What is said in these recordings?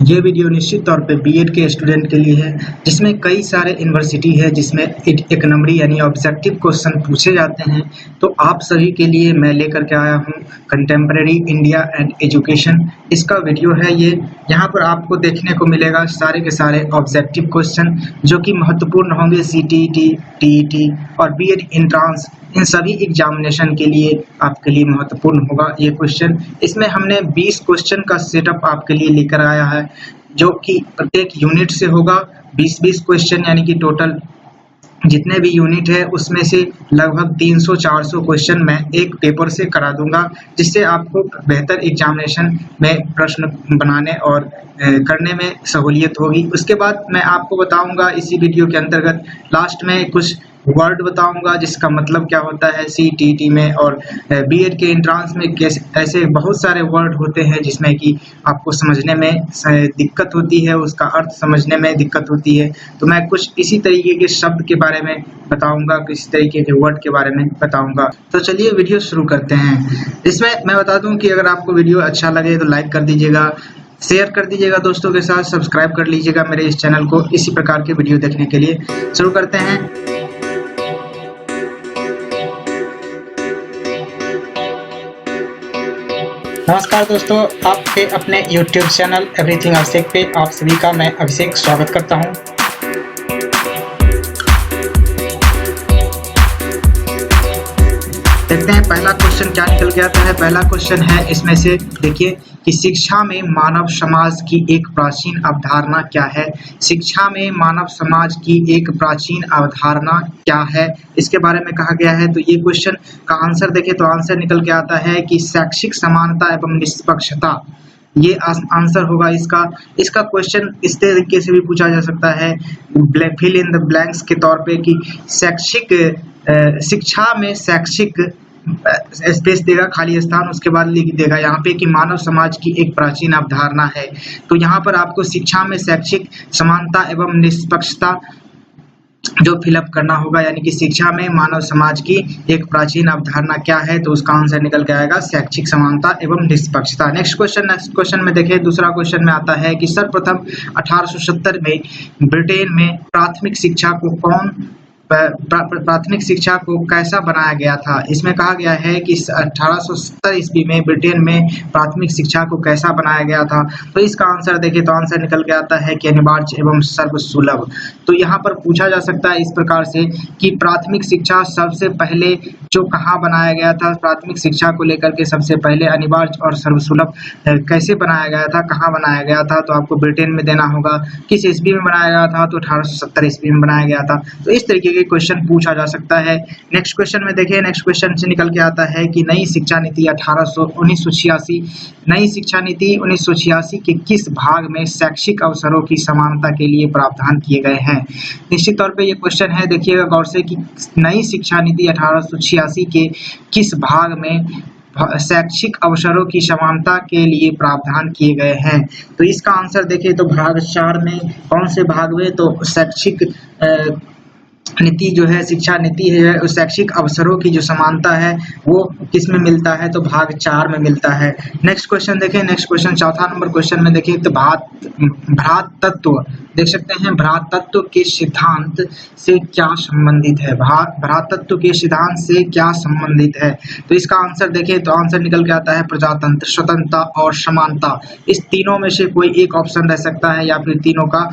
ये वीडियो निश्चित तौर पे बीएड के स्टूडेंट के लिए है, जिसमें कई सारे यूनिवर्सिटी है जिसमें एक नंबरी यानी ऑब्जेक्टिव क्वेश्चन पूछे जाते हैं। तो आप सभी के लिए मैं लेकर के आया हूँ कंटेम्प्रेरी इंडिया एंड एजुकेशन। इसका वीडियो है ये। यहाँ पर आपको देखने को मिलेगा सारे के सारे ऑब्जेक्टिव क्वेश्चन जो कि महत्वपूर्ण होंगे सीटीईटी, टीईटी और बीएड एंट्रेंस इन सभी एग्जामिनेशन के लिए आपके लिए महत्वपूर्ण होगा ये क्वेश्चन। इसमें हमने 20 क्वेश्चन का सेटअप आपके लिए लेकर आया है, जो कि प्रत्येक यूनिट से होगा 20-20 क्वेश्चन, यानी कि टोटल जितने भी यूनिट है उसमें से लगभग 300-400 क्वेश्चन मैं एक पेपर से करा दूंगा, जिससे आपको बेहतर एग्जामिनेशन में प्रश्न बनाने और करने में सहूलियत होगी। उसके बाद मैं आपको बताऊंगा इसी वीडियो के अंतर्गत लास्ट में कुछ वर्ड बताऊंगा जिसका मतलब क्या होता है सीटीईटी में और बीएड के एंट्रेंस में। कैसे ऐसे बहुत सारे वर्ड होते हैं जिसमें कि आपको समझने में दिक्कत होती है, उसका अर्थ समझने में दिक्कत होती है। तो मैं कुछ इसी तरीके के शब्द के बारे में बताऊंगा, किसी तरीके के वर्ड के बारे में बताऊंगा। तो चलिए वीडियो शुरू करते हैं। इसमें मैं बता दूं कि अगर आपको वीडियो अच्छा लगे तो लाइक कर दीजिएगा, शेयर कर दीजिएगा दोस्तों के साथ, सब्सक्राइब कर लीजिएगा मेरे इस चैनल को इसी प्रकार के वीडियो देखने के लिए। शुरू करते हैं। नमस्कार दोस्तों, आपके अपने YouTube चैनल एवरीथिंग अभिषेक पे आप सभी का मैं अभिषेक स्वागत करता हूं। देखते हैं पहला क्वेश्चन क्या निकल के आता है। पहला क्वेश्चन है इसमें से, देखिए कि शिक्षा में मानव समाज की एक प्राचीन अवधारणा क्या है। शिक्षा में मानव समाज की एक प्राचीन अवधारणा क्या है, इसके बारे में कहा गया है। तो ये क्वेश्चन का आंसर देखें तो आंसर निकल के आता है कि शैक्षिक समानता एवं निष्पक्षता, ये आंसर होगा इसका। इसका क्वेश्चन इस तरीके से भी पूछा जा सकता है, फिल इन द ब्लैंक्स के तौर पे, कि शिक्षा में शैक्षिक स्पेस देगा, खाली स्थान, उसके बाद लिख देगा यहाँ पे कि मानव समाज की एक प्राचीन अवधारणा है। तो यहाँ पर आपको शिक्षा में शैक्षिक समानता एवं निष्पक्षता जो फिलअप करना होगा, यानी कि शिक्षा में मानव समाज की एक प्राचीन अवधारणा क्या है, तो उसका आंसर निकल के आएगा शैक्षिक समानता एवं निष्पक्षता। नेक्स्ट क्वेश्चन में देखिए, दूसरा क्वेश्चन में आता है कि सर्वप्रथम 1870 में ब्रिटेन में प्राथमिक शिक्षा को कैसा बनाया गया था। इसमें कहा गया है कि 1870 ईस्वी में ब्रिटेन में प्राथमिक शिक्षा को कैसा बनाया गया था। तो इसका आंसर देखिए तो आंसर निकल के आता है कि अनिवार्य एवं सर्वसुलभ। तो यहाँ पर पूछा जा सकता है इस प्रकार से कि प्राथमिक शिक्षा सबसे पहले जो कहाँ बनाया गया था, प्राथमिक शिक्षा को लेकर के सबसे पहले अनिवार्य और सर्वसुलभ कैसे बनाया गया था, कहाँ बनाया गया था। तो आपको ब्रिटेन में देना होगा। किस ईस्वी में बनाया गया था, तो 1870 ईस्वी में बनाया गया था। तो इस तरीके के क्वेश्चन पूछा जा सकता है। नेक्स्ट क्वेश्चन में देखिए, नेक्स्ट क्वेश्चन से निकल के आता है कि नई शिक्षा नीति 1986 नई शिक्षा नीति 1986 के किस भाग में शैक्षिक अवसरों की समानता के लिए प्रावधान किए गए हैं। निश्चित तौर पे ये क्वेश्चन है, देखिएगा गौर से, कि नई शिक्षा नीति 1886 के किस भाग में शैक्षिक अवसरों की समानता के लिए प्रावधान किए गए हैं। तो इसका आंसर देखिए तो भाग 4 में, कौन से भाग में, तो शैक्षिक नीति जो है, शिक्षा नीति है, उस शैक्षिक अवसरों की जो समानता है वो किस में मिलता है, तो भाग 4 में मिलता है। नेक्स्ट क्वेश्चन देखें, नेक्स्ट क्वेश्चन चौथा नंबर क्वेश्चन में देखिए तो भ्रातृत्व, देख सकते हैं, भ्रातृत्व के सिद्धांत से क्या संबंधित है। भ्रातृत्व के सिद्धांत से क्या संबंधित है। तो इसका आंसर देखें तो आंसर निकल के आता है प्रजातंत्र, स्वतंत्रता और समानता। इस तीनों में से कोई एक ऑप्शन रह सकता है या फिर तीनों का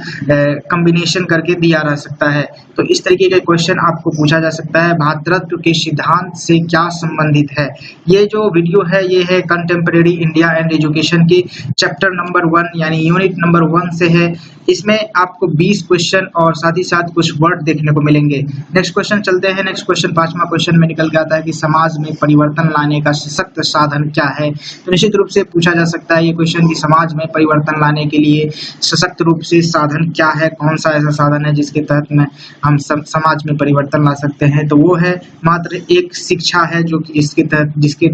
कॉम्बिनेशन करके दिया रह सकता है। तो इस तरीके के क्वेश्चन आपको पूछा जा सकता है, भ्रातृत्व के सिद्धांत से क्या संबंधित है। ये जो वीडियो है ये है कंटेम्प्रेरी इंडिया एंड एजुकेशन के चैप्टर नंबर 1 यानी यूनिट नंबर 1 से है। इसमें आपको 20 क्वेश्चन और साथ ही साथ कुछ वर्ड देखने को मिलेंगे। नेक्स्ट क्वेश्चन चलते हैं। नेक्स्ट क्वेश्चन पांचवा क्वेश्चन में निकल के आता है कि समाज में परिवर्तन लाने का सशक्त साधन क्या है। तो निश्चित रूप से पूछा जा सकता है ये क्वेश्चन कि समाज में परिवर्तन लाने के लिए सशक्त रूप से साधन क्या है, कौन सा ऐसा साधन है जिसके तहत में हम समाज में परिवर्तन ला सकते हैं। तो वो है मात्र एक शिक्षा है, जो कि जिसके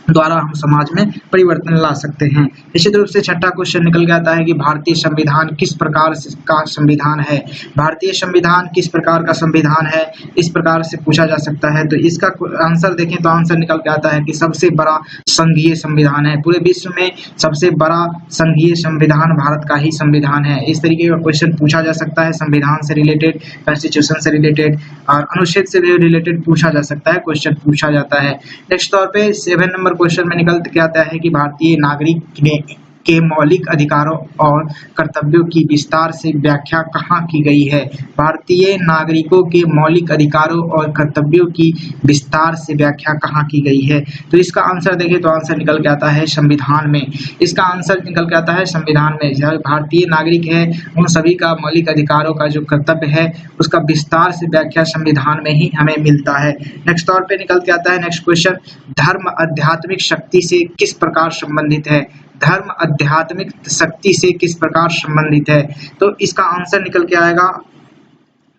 द्वारा हम समाज में परिवर्तन ला सकते हैं। निश्चित रूप से छठा क्वेश्चन निकल के आता है कि भारतीय संविधान किस प्रकार का संविधान है। भारतीय संविधान किस प्रकार का संविधान है, इस प्रकार से पूछा जा सकता है। तो इसका आंसर देखें तो आंसर निकल के आता है कि सबसे बड़ा संघीय संविधान है। पूरे विश्व में सबसे बड़ा संघीय संविधान भारत का ही संविधान है। इस तरीके का क्वेश्चन पूछा जा सकता है, संविधान से रिलेटेड, कॉन्स्टिट्यूशन से रिलेटेड और अनुच्छेद से रिलेटेड पूछा जा सकता है, क्वेश्चन पूछा जाता है। नेक्स्ट तौर पे 7 नंबर क्वेश्चन में निकल के आता है कि भारतीय नागरिक ने के मौलिक अधिकारों और कर्तव्यों की विस्तार से व्याख्या कहाँ की गई है। भारतीय नागरिकों के मौलिक अधिकारों और कर्तव्यों की विस्तार से व्याख्या कहाँ की गई है। तो इसका आंसर देखें तो आंसर निकल के आता है संविधान में। इसका आंसर निकल के आता है संविधान में। जो भारतीय नागरिक है उन सभी का मौलिक अधिकारों का जो कर्तव्य है उसका विस्तार से व्याख्या संविधान में ही हमें मिलता है। नेक्स्ट तौर पे निकल के आता है नेक्स्ट क्वेश्चन, धर्म आध्यात्मिक शक्ति से किस प्रकार संबंधित है। धर्म आध्यात्मिक शक्ति से किस प्रकार संबंधित है। तो इसका आंसर निकल के आएगा,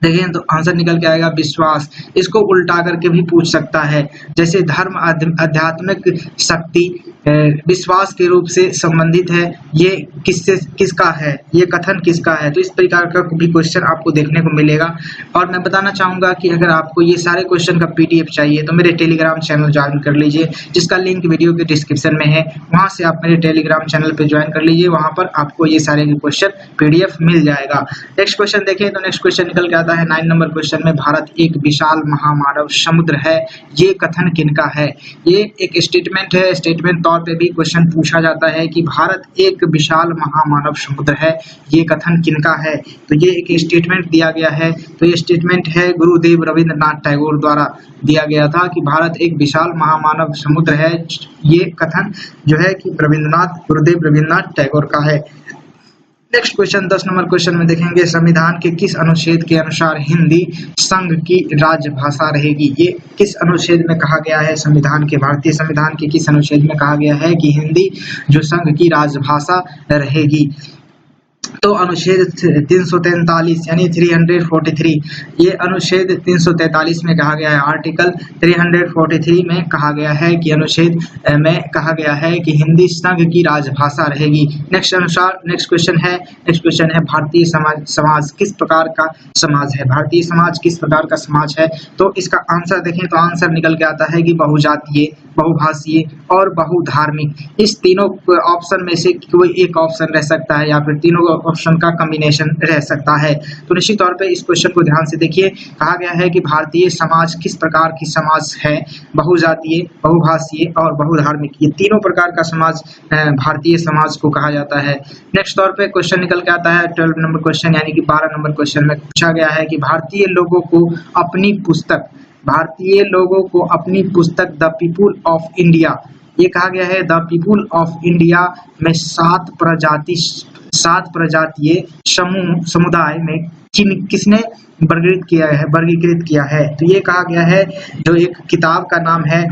देखें तो आंसर निकल के आएगा विश्वास। इसको उल्टा करके भी पूछ सकता है, जैसे धर्म आध्यात्मिक शक्ति विश्वास के रूप से संबंधित है, ये किसका है, ये कथन किसका है। तो इस प्रकार का भी क्वेश्चन आपको देखने को मिलेगा। और मैं बताना चाहूंगा कि अगर आपको ये सारे क्वेश्चन का पीडीएफ चाहिए तो मेरे टेलीग्राम चैनल ज्वाइन कर लीजिए, जिसका लिंक वीडियो के डिस्क्रिप्शन में है। वहां से आप मेरे टेलीग्राम चैनल पे ज्वाइन कर लीजिए, वहां पर आपको ये सारे क्वेश्चन पीडीएफ मिल जाएगा। नेक्स्ट क्वेश्चन देखें तो नेक्स्ट क्वेश्चन निकल के आता है 9 नंबर क्वेश्चन में, भारत एक विशाल महामानव समुद्र है, ये कथन किनका है। ये एक स्टेटमेंट है, स्टेटमेंट तौर पे भी क्वेश्चन पूछा जाता है कि भारत एक विशाल महामानव समुद्र है, ये कथन किनका है। तो ये एक स्टेटमेंट दिया गया है। तो ये स्टेटमेंट है गुरुदेव रविंद्रनाथ टैगोर द्वारा दिया गया था कि भारत एक विशाल महामानव समुद्र है। ये कथन जो है कि गुरुदेव रविंद्रनाथ टैगोर का है। नेक्स्ट क्वेश्चन 10 नंबर क्वेश्चन में देखेंगे, संविधान के किस अनुच्छेद के अनुसार हिंदी संघ की राजभाषा रहेगी। ये किस अनुच्छेद में कहा गया है, संविधान के, भारतीय संविधान के किस अनुच्छेद में कहा गया है कि हिंदी जो संघ की राजभाषा रहेगी। तो अनुच्छेद 343 यानी 343, ये अनुच्छेद 343 में कहा गया है। आर्टिकल 343 में कहा गया है कि अनुच्छेद में कहा गया है कि हिंदी संघ की राजभाषा रहेगी। नेक्स्ट क्वेश्चन है भारतीय समाज किस प्रकार का समाज है। भारतीय समाज किस प्रकार का समाज है। तो इसका आंसर देखें तो आंसर निकल के आता है कि बहुजातीय, बहुभाषीय और बहुधार्मिक। इस तीनों ऑप्शन में से कोई एक ऑप्शन रह सकता है या फिर तीनों ऑप्शन का कॉम्बिनेशन रह सकता है। तो निश्चित तौर पे इस क्वेश्चन को ध्यान से देखिए। कहा गया है कि भारतीय समाज किस प्रकार की समाज है, बहुजातीय, बहुभाषीय और बहुधार्मिक। ये तीनों प्रकार का समाज भारतीय समाज को कहा जाता है। नेक्स्ट तौर पे क्वेश्चन निकल के आता है 12 नंबर क्वेश्चन यानी कि 12 नंबर क्वेश्चन में पूछा गया है कि भारतीय लोगों को अपनी पुस्तक द पीपुल ऑफ इंडिया, ये कहा गया है द पीपुल ऑफ इंडिया में 7 प्रजातीय समुदाय में किसने वर्गीकृत किया है। तो ये कहा गया है, जो एक किताब का नाम है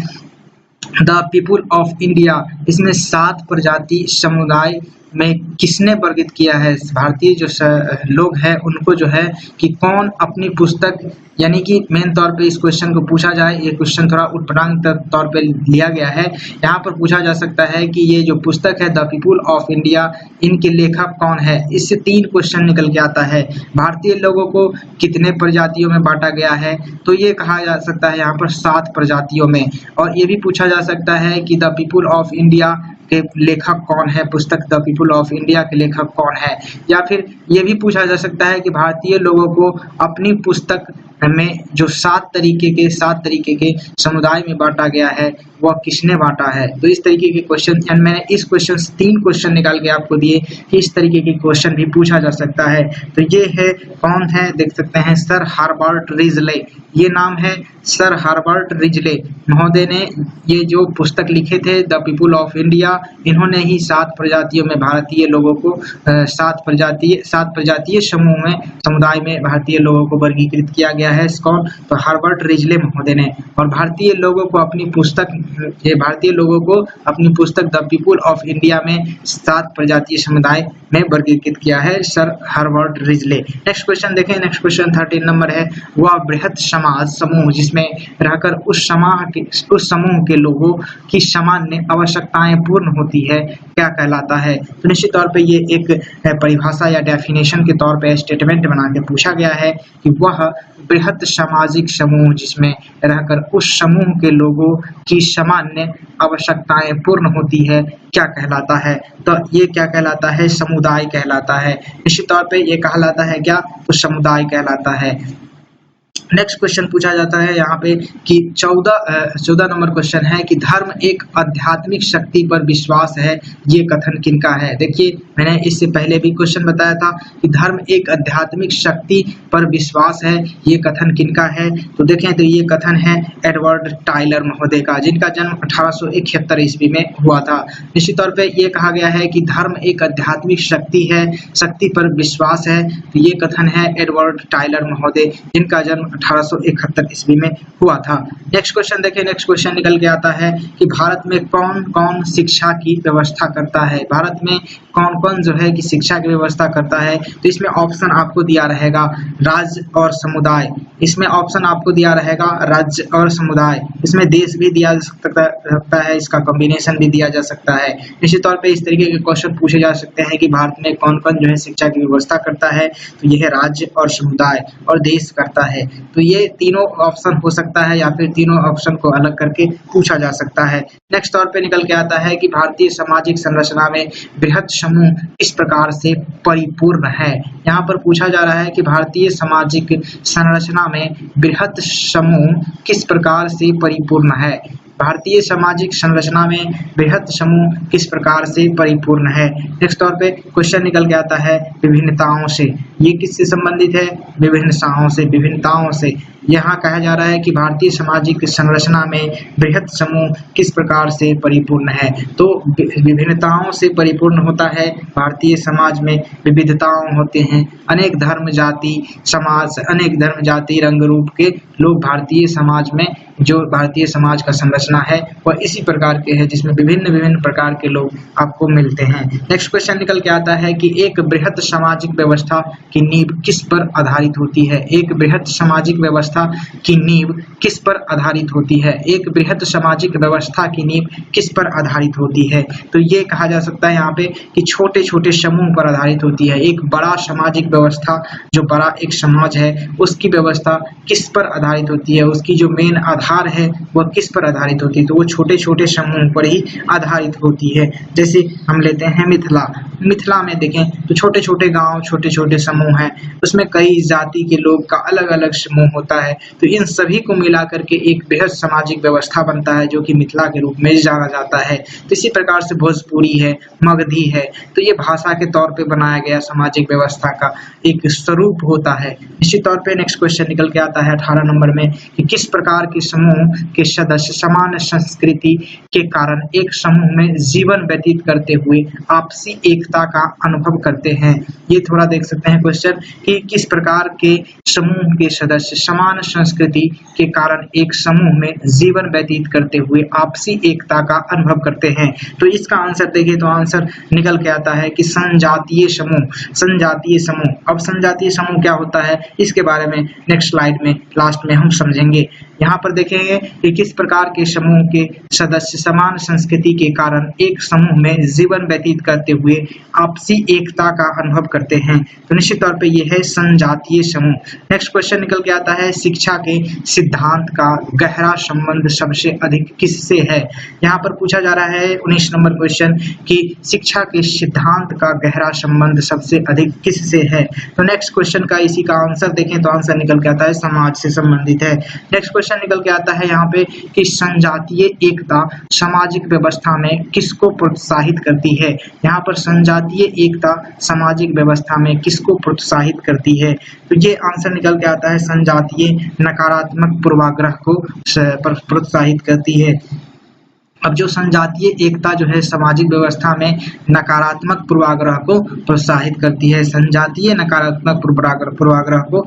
द पीपुल ऑफ इंडिया, इसमें 7 प्रजाति समुदाय में किसने वर्गित किया है। भारतीय जो लोग हैं उनको जो है कि कौन अपनी पुस्तक, यानी कि मेन तौर पे इस क्वेश्चन को पूछा जाए, ये क्वेश्चन थोड़ा उत्पन्नांग तौर पे लिया गया है। यहाँ पर पूछा जा सकता है कि ये जो पुस्तक है द पीपुल ऑफ इंडिया, इनके लेखक कौन है। इससे 3 क्वेश्चन निकल के आता है। भारतीय लोगों को कितने प्रजातियों में बांटा गया है, तो ये कहा जा सकता है यहाँ पर 7 प्रजातियों में। और ये भी पूछा जा सकता है कि द पीपुल ऑफ इंडिया के लेखक कौन है, पुस्तक द पीपुल ऑफ इंडिया के लेखक कौन है। या फिर ये भी पूछा जा सकता है कि भारतीय लोगों को अपनी पुस्तक में जो 7 तरीके के समुदाय में बांटा गया है वह किसने बांटा है। तो इस तरीके के क्वेश्चन, मैंने इस क्वेश्चन से 3 क्वेश्चन निकाल के आपको दिए कि इस तरीके के क्वेश्चन भी पूछा जा सकता है। तो ये है, कौन है, देख सकते हैं सर हर्बर्ट रिजले, ये नाम है सर हर्बर्ट रिजले महोदय ने ये जो पुस्तक लिखे थे द पीपुल ऑफ इंडिया, इन्होंने ही 7 प्रजातियों में भारतीय लोगों को 7 प्रजातीय समुदाय में भारतीय लोगों को वर्गीकृत किया गया है। कौन, तो हर्बर्ट रिजले महोदय ने। और भारतीय लोगों को अपनी पुस्तक द पीपुल ऑफ इंडिया में 7 प्रजातीय समुदाय में वर्गीकृत किया है sir Herbert Risley. Next question देखें, नेक्स्ट क्वेश्चन 13 नंबर है, वह बृहत समाज समूह जिसमें रहकर उस समूह के लोगों की सामान्य आवश्यकताएं पूर्ण होती है क्या कहलाता है। तो निश्चित तौर पे ये एक परिभाषा या डेफिनेशन के तौर पे स्टेटमेंट बना के पूछा गया है कि वह बृहत सामाजिक समूह जिसमें रहकर उस समूह के लोगों की सामान्य आवश्यकताएं पूर्ण होती है क्या कहलाता है। तो ये क्या कहलाता है, समुदाय कहलाता है। निश्चित तौर पे ये कहलाता है क्या, तो समुदाय कहलाता है। नेक्स्ट क्वेश्चन पूछा जाता है यहाँ पे कि 14 नंबर क्वेश्चन है कि धर्म एक आध्यात्मिक शक्ति पर विश्वास है, ये कथन किनका है। देखिए मैंने इससे पहले भी क्वेश्चन बताया था कि धर्म एक आध्यात्मिक शक्ति पर विश्वास है, ये कथन किनका है। तो देखें तो ये कथन है एडवर्ड टाइलर महोदय का, जिनका जन्म 1871 ईस्वी में हुआ था। निश्चित तौर पे ये कहा गया है कि धर्म एक आध्यात्मिक शक्ति है, शक्ति पर विश्वास है, तो ये कथन है एडवर्ड टाइलर महोदय, जिनका जन्म 1871 ईस्वी में हुआ था। नेक्स्ट क्वेश्चन देखें, नेक्स्ट क्वेश्चन निकल के आता है कि भारत में कौन कौन शिक्षा की व्यवस्था करता है। भारत में कौन कौन जो है कि शिक्षा की व्यवस्था करता है। तो इसमें ऑप्शन आपको दिया रहेगा राज्य और समुदाय, इसमें ऑप्शन आपको दिया रहेगा राज्य और समुदाय, इसमें देश भी दिया जा सकता है, इसका कॉम्बिनेशन भी दिया जा सकता है। निश्चित तौर पे इस तरीके के क्वेश्चन पूछे जा सकते हैं कि भारत में कौन कौन जो है शिक्षा की व्यवस्था करता है। तो यह है राज्य और समुदाय और देश करता है। तो ये तीनों ऑप्शन हो सकता है या फिर तीनों ऑप्शन को अलग करके पूछा जा सकता है। नेक्स्ट तौर पे निकल के आता है कि भारतीय सामाजिक संरचना में बृहत समूह इस प्रकार से परिपूर्ण है। यहाँ पर पूछा जा रहा है कि भारतीय सामाजिक संरचना में बृहत समूह किस प्रकार से परिपूर्ण है। भारतीय सामाजिक संरचना में बृहत समूह किस प्रकार से परिपूर्ण है। नेक्स्ट तौर पे क्वेश्चन निकल के आता है विभिन्नताओं से, ये किससे संबंधित है, विभिन्नताओं से, विभिन्नताओं से। यहाँ कहा जा रहा है कि भारतीय सामाजिक संरचना में बृहत समूह किस प्रकार से परिपूर्ण है। तो विभिन्नताओं से परिपूर्ण होता है भारतीय समाज में, विविधताओं होते हैं, अनेक धर्म जाति समाज, अनेक धर्म जाति रंग रूप के लोग भारतीय समाज में, जो भारतीय समाज का संरचना है वह इसी प्रकार के है जिसमें विभिन्न विभिन्न प्रकार के लोग आपको मिलते हैं। नेक्स्ट क्वेश्चन निकल के आता है कि एक बृहत सामाजिक व्यवस्था की नींव किस पर आधारित होती है। एक बृहत सामाजिक व्यवस्था की नींव किस पर आधारित होती है। एक बृहत सामाजिक व्यवस्था की नींव किस पर आधारित होती है। तो ये कहा जा सकता है यहाँ पे कि छोटे छोटे समूह पर आधारित होती है। एक बड़ा सामाजिक व्यवस्था, जो बड़ा एक समाज है, उसकी व्यवस्था किस पर आधारित होती है, उसकी जो मेन आधार है वह किस पर आधारित होती है। तो वो छोटे छोटे समूह पर ही आधारित होती है। जैसे हम लेते हैं मिथिला, मिथिला में देखें तो छोटे छोटे गांव, छोटे छोटे समूह हैं, उसमें कई जाति के लोग का अलग अलग समूह होता है। तो इन सभी को मिला करके एक बृहत सामाजिक व्यवस्था बनता है जो कि मिथिला के रूप में जाना जाता है। तो इसी प्रकार से भोजपुरी है, मगधी है, तो ये भाषा के तौर पे बनाया गया सामाजिक व्यवस्था का एक स्वरूप होता है। निश्चित तौर पे नेक्स्ट क्वेश्चन निकल के आता है 18 नंबर में कि किस प्रकार के समूह के सदस्य समान संस्कृति के कारण एक समूह में जीवन व्यतीत करते हुए आपसी एकता का अनुभव करते हैं। ये थोड़ा देख सकते हैं क्वेश्चन कि किस प्रकार के समूह के सदस्य समान संस्कृति के कारण एक समूह में जीवन व्यतीत करते हुए आपसी एकता का अनुभव करते हैं। तो इसका आंसर देखिए तो आंसर निकल के आता है कि संजातीय समूह। संजातीय समूह, अब संजातीय समूह क्या होता है इसके बारे में नेक्स्ट स्लाइड में लास्ट में हम समझेंगे। यहाँ पर देखेंगे कि किस प्रकार के समूह के सदस्य समान संस्कृति के कारण एक समूह में जीवन व्यतीत करते हुए आपसी एकता का अनुभव करते हैं। तो निश्चित तौर पे ये है संजातीय समूह। नेक्स्ट क्वेश्चन निकल के आता है शिक्षा के सिद्धांत का गहरा संबंध सबसे अधिक किससे है। यहाँ पर पूछा जा रहा है 19 नंबर क्वेश्चन कि शिक्षा के सिद्धांत का गहरा संबंध सबसे अधिक किससे है। तो नेक्स्ट क्वेश्चन का इसी का आंसर देखें तो आंसर निकल के आता है समाज से संबंधित है। नेक्स्ट क्वेश्चन निकल के आता है यहाँ पे कि संजातीय एकता सामाजिक व्यवस्था में किसको प्रोत्साहित करती है। यहाँ पर संजातीय एकता सामाजिक व्यवस्था में किसको प्रोत्साहित करती है। तो ये आंसर निकल के आता है संजातीय नकारात्मक पूर्वाग्रह को प्रोत्साहित करती है। अब जो संजातीय एकता जो है सामाजिक व्यवस्था में नकारात्मक पूर्वाग्रह को प्रोत्साहित करती है। संजातीय नकारात्मक पूर्वाग्रह को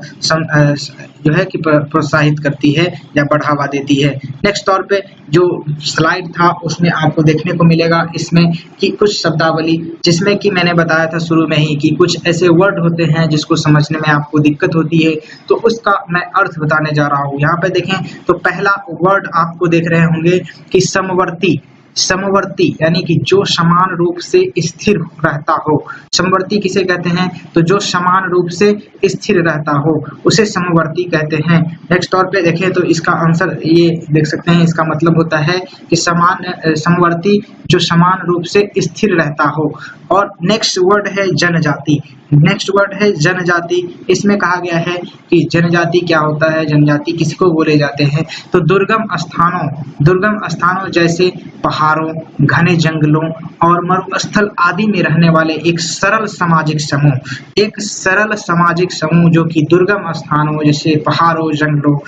जो है कि प्रोत्साहित करती है या बढ़ावा देती है। नेक्स्ट तौर पे जो स्लाइड था उसमें आपको देखने को मिलेगा इसमें कि कुछ शब्दावली, जिसमें कि मैंने बताया था शुरू में ही कि कुछ ऐसे वर्ड होते हैं जिसको समझने में आपको दिक्कत होती है, तो उसका मैं अर्थ बताने जा रहा हूँ। यहाँ पे देखें तो पहला वर्ड आपको देख रहे होंगे कि समवर्ती। समवर्ती यानी कि जो समान रूप से स्थिर रहता हो। समवर्ती किसे कहते हैं? तो जो समान रूप से स्थिर रहता हो उसे समवर्ती कहते हैं। नेक्स्ट तौर पे देखें तो इसका आंसर ये देख सकते हैं, इसका मतलब होता है कि समवर्ती जो समान रूप से स्थिर रहता हो। और नेक्स्ट वर्ड है जनजाति। नेक्स्ट वर्ड है जनजाति। इसमें कहा गया है कि जनजाति क्या होता है, जनजाति किसको बोले जाते हैं? तो दुर्गम स्थानों जैसे पहाड़ों, घने जंगलों और मरुस्थल आदि में रहने वाले एक सरल सामाजिक समूह जो कि दुर्गम स्थानों जैसे पहाड़ों, जंगलों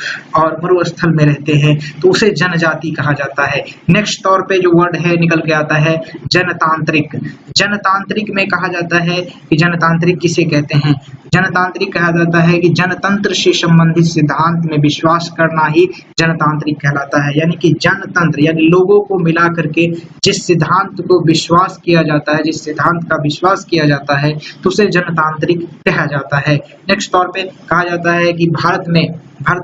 और मरुस्थल में रहते हैं, तो उसे जनजाति कहा जाता है। नेक्स्ट तौर पे जो वर्ड है निकल के आता है जनतांत्रिक। जनतांत्रिक में कहा जाता है कि जनतांत्रिक किसे कहते हैं? जनतांत्रिक कहा जाता है कि जनतंत्र से संबंधित सिद्धांत में विश्वास करना ही जनतांत्रिक कहलाता है। यानी कि जनतंत्र यानी लोगों को मिला करके जिस सिद्धांत को विश्वास किया जाता है, जिस सिद्धांत का विश्वास किया जाता है, तो उसे जनतांत्रिक कहा जाता है। नेक्स्ट तौर पे कहा जाता है कि भारत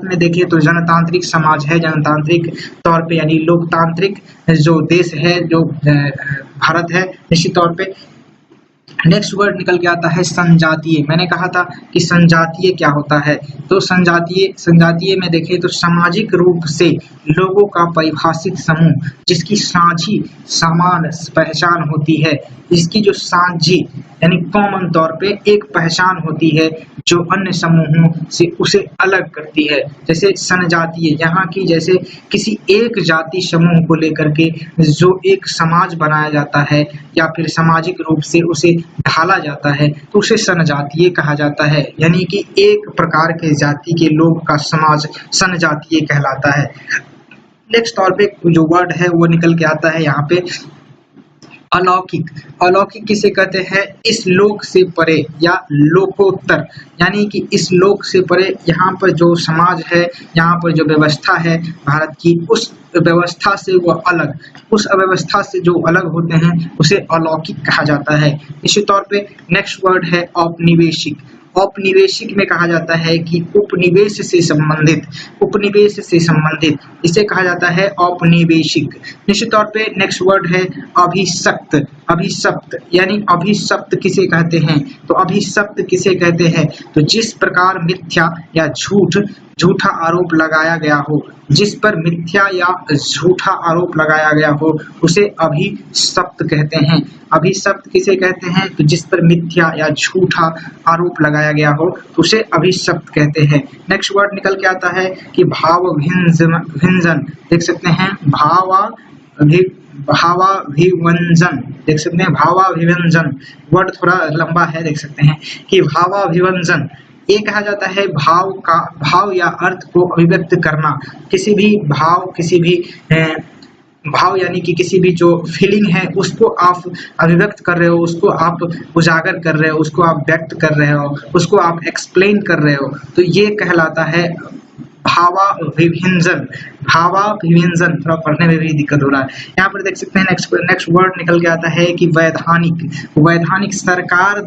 में देखिए तो जनतांत्रिक समाज है। जनतांत्रिक तौर पे यानी लोकतांत्रिक जो देश है, जो भारत है, निश्चित तौर पे। नेक्स्ट वर्ड निकल के आता है संजातीय। मैंने कहा था कि संजातीय क्या होता है, तो संजातीय में देखें तो सामाजिक रूप से लोगों का परिभाषित समूह जिसकी साझी समान पहचान होती है, इसकी जो साझी यानी कॉमन तौर पे एक पहचान होती है जो अन्य समूहों से उसे अलग करती है। जैसे संजातीय यहाँ की जैसे किसी एक जाति समूह को लेकर के जो एक समाज बनाया जाता है या फिर सामाजिक रूप से उसे ढाला जाता है, तो उसे संजातीय कहा जाता है। यानी कि एक प्रकार के जाति के लोग का समाज संजातीय कहलाता है। नेक्स्ट तौर पे जो वर्ड है वो निकल के आता है यहाँ पे अलौकिक। अलौकिक किसे कहते हैं? इस लोक से परे या लोकोत्तर, यानी कि इस लोक से परे यहाँ पर जो समाज है, यहाँ पर जो व्यवस्था है भारत की, उस व्यवस्था से वो अलग, उस अव्यवस्था से जो अलग होते हैं उसे अलौकिक कहा जाता है। इसी तौर पे नेक्स्ट वर्ड है औपनिवेशिक। औपनिवेशिक में कहा जाता है कि उपनिवेश से संबंधित इसे कहा जाता है औपनिवेशिक। निश्चित तौर पे नेक्स्ट वर्ड है अभिशप्त। अभिशप्त यानी अभिशप्त किसे कहते हैं? तो अभिशप्त किसे कहते हैं? तो जिस प्रकार मिथ्या या झूठा आरोप लगाया गया हो, जिस पर मिथ्या या झूठा आरोप लगाया गया हो उसे अभिशप्त कहते हैं। अभिशप्त किसे कहते हैं? तो जिस पर मिथ्या या झूठा आरोप लगाया गया हो उसे अभिशप्त कहते हैं। नेक्स्ट वर्ड निकल के आता है कि भावाभिव्यंजन। देख सकते हैं भावाभिव्यंजन, देख सकते हैं भावाभिव्यंजन वर्ड थोड़ा लंबा है, देख सकते हैं कि भावाभिव्यंजन ये कहा जाता है भाव या अर्थ को अभिव्यक्त करना। किसी भी भाव यानी कि किसी भी जो फीलिंग है उसको आप अभिव्यक्त कर रहे हो, उसको आप उजागर कर रहे हो, उसको आप व्यक्त कर रहे हो, उसको आप एक्सप्लेन कर रहे हो, तो ये कहलाता है भावाभिव्यंजन। भावाभिव्यंजन थोड़ा पढ़ने में भी दिक्कत हो रहा है। यहाँ पर देख सकते हैं नेक्स्ट वर्ड निकल के आता है कि वैधानिक। वैधानिक सरकार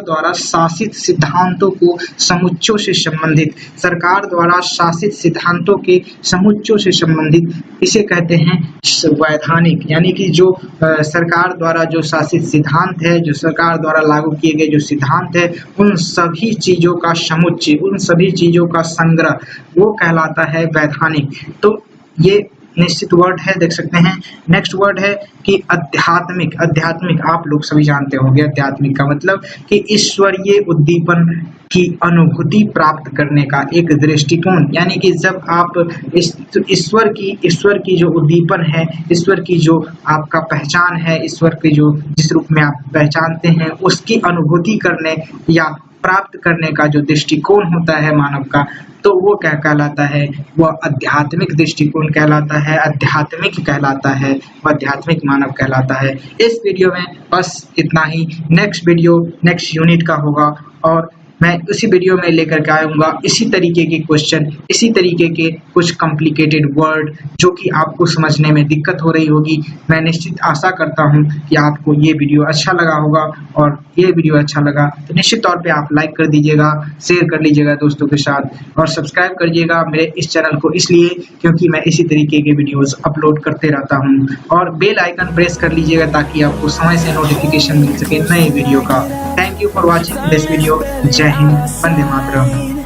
द्वारा शासित सिद्धांतों को समुच्चों से संबंधित, सरकार द्वारा शासित सिद्धांतों के समुच्चों से संबंधित इसे कहते हैं वैधानिक। यानी कि जो सरकार द्वारा जो शासित सिद्धांत है, जो सरकार द्वारा लागू किए गए जो सिद्धांत है, उन सभी चीजों का समुच्चय, उन सभी चीजों का संग्रह वो कहलाता है वैधानिक। तो ये निश्चित वर्ड है, देख सकते हैं। नेक्स्ट वर्ड है कि आध्यात्मिक। आध्यात्मिक आप लोग सभी जानते होंगे, आध्यात्मिक का मतलब कि ईश्वरीय उद्दीपन की अनुभूति प्राप्त करने का एक दृष्टिकोण। यानी कि जब आप ईश्वर की जो उद्दीपन है, ईश्वर की जो आपका पहचान है, ईश्वर की जो जिस रूप में आप पहचानते हैं उसकी अनुभूति करने या प्राप्त करने का जो दृष्टिकोण होता है मानव का, तो वो क्या कहलाता है, वह आध्यात्मिक दृष्टिकोण कहलाता है, आध्यात्मिक कहलाता है, वह आध्यात्मिक मानव कहलाता है। इस वीडियो में बस इतना ही। नेक्स्ट वीडियो नेक्स्ट यूनिट का होगा और मैं उसी वीडियो में लेकर के आऊँगा इसी तरीके के क्वेश्चन, इसी तरीके के कुछ कॉम्प्लिकेटेड वर्ड जो कि आपको समझने में दिक्कत हो रही होगी। मैं निश्चित आशा करता हूँ कि आपको ये वीडियो अच्छा लगा होगा, और ये वीडियो अच्छा लगा तो निश्चित तौर पे आप लाइक कर दीजिएगा, शेयर कर लीजिएगा दोस्तों के साथ, और सब्सक्राइब करिएगा मेरे इस चैनल को इसलिए क्योंकि मैं इसी तरीके के वीडियोज़ अपलोड करते रहता हूँ। और बेल आइकन प्रेस कर लीजिएगा ताकि आपको समय से नोटिफिकेशन मिल सके नए वीडियो का। Thank you for watching this video. जय हिंद, वंदे मातरम।